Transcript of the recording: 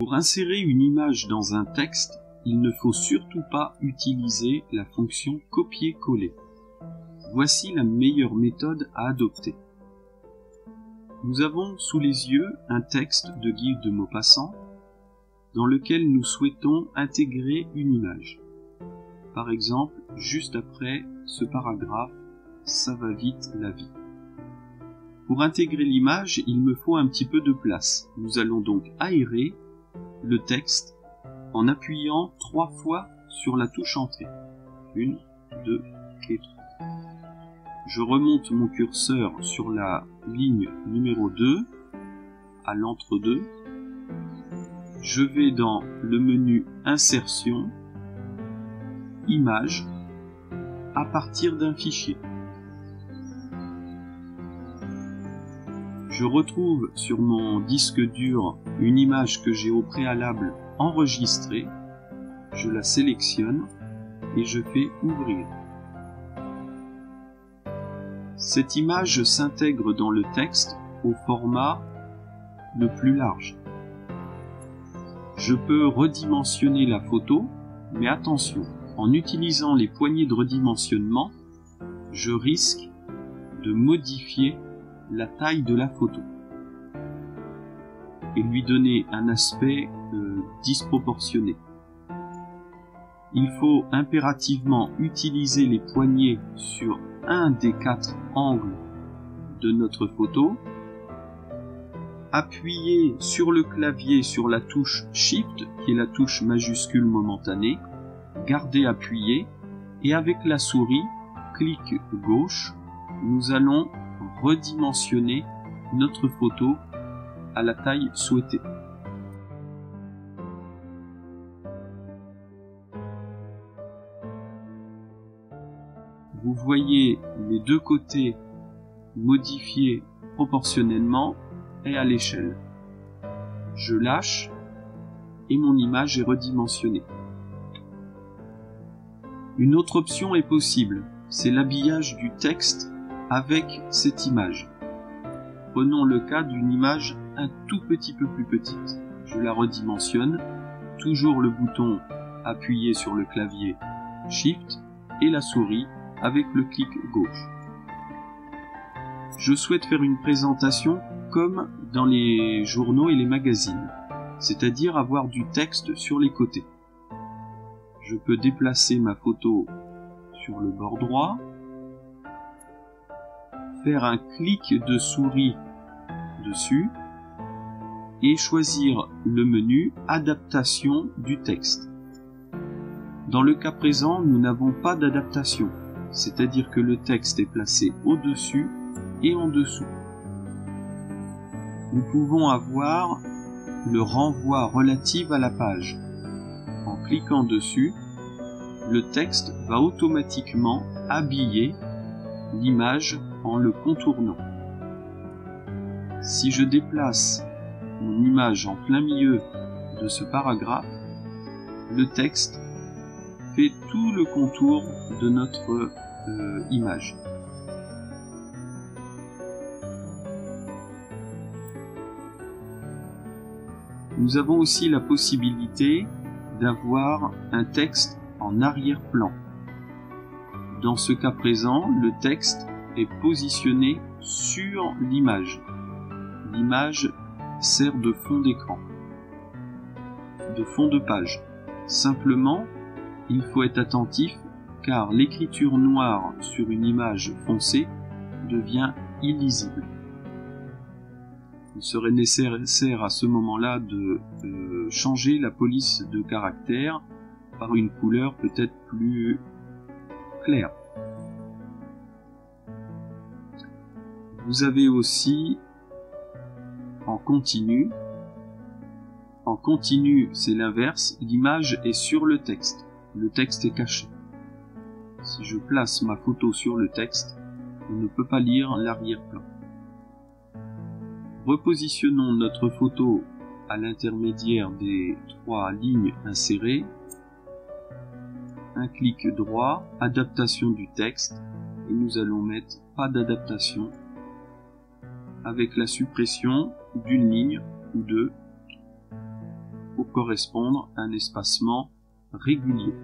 Pour insérer une image dans un texte, il ne faut surtout pas utiliser la fonction copier-coller. Voici la meilleure méthode à adopter. Nous avons sous les yeux un texte de Guy de Maupassant dans lequel nous souhaitons intégrer une image. Par exemple, juste après ce paragraphe « Ça va vite la vie ». Pour intégrer l'image, il me faut un petit peu de place. Nous allons donc aérer le texte en appuyant 3 fois sur la touche Entrée. 1, 2 et 3. Je remonte mon curseur sur la ligne numéro 2, à l'entre-deux. Je vais dans le menu Insertion, Images, à partir d'un fichier. Je retrouve sur mon disque dur une image que j'ai au préalable enregistrée. Je la sélectionne et je fais Ouvrir. Cette image s'intègre dans le texte au format le plus large. Je peux redimensionner la photo, mais attention, en utilisant les poignées de redimensionnement, je risque de modifier la taille de la photo et lui donner un aspect disproportionné. Il faut impérativement utiliser les poignées sur un des 4 angles de notre photo, appuyer sur le clavier sur la touche Shift, qui est la touche majuscule momentanée, garder appuyé, et avec la souris, clic gauche, nous allons redimensionner notre photo à la taille souhaitée. Vous voyez les deux côtés modifiés proportionnellement et à l'échelle. Je lâche et mon image est redimensionnée. Une autre option est possible, c'est l'habillage du texte avec cette image. Prenons le cas d'une image un tout petit peu plus petite. Je la redimensionne, toujours le bouton appuyé sur le clavier Shift et la souris avec le clic gauche. Je souhaite faire une présentation comme dans les journaux et les magazines, c'est-à-dire avoir du texte sur les côtés. Je peux déplacer ma photo sur le bord droit, faire un clic de souris dessus et choisir le menu Adaptation du texte. Dans le cas présent, nous n'avons pas d'adaptation, c'est-à-dire que le texte est placé au-dessus et en dessous. Nous pouvons avoir le renvoi relatif à la page. En cliquant dessus, le texte va automatiquement habiller l'image en le contournant. Si je déplace mon image en plein milieu de ce paragraphe, le texte fait tout le contour de notre image. Nous avons aussi la possibilité d'avoir un texte en arrière-plan. Dans ce cas présent, le texte est positionné sur l'image. L'image sert de fond d'écran, de fond de page. Simplement, il faut être attentif car l'écriture noire sur une image foncée devient illisible. Il serait nécessaire à ce moment-là de changer la police de caractère par une couleur peut-être plus claire. Vous avez aussi en continu. En continu, c'est l'inverse, l'image est sur le texte est caché. Si je place ma photo sur le texte, on ne peut pas lire l'arrière-plan. Repositionnons notre photo à l'intermédiaire des 3 lignes insérées. Un clic droit, adaptation du texte, et nous allons mettre pas d'adaptation avec la suppression d'une ligne ou 2 pour correspondre à un espacement régulier.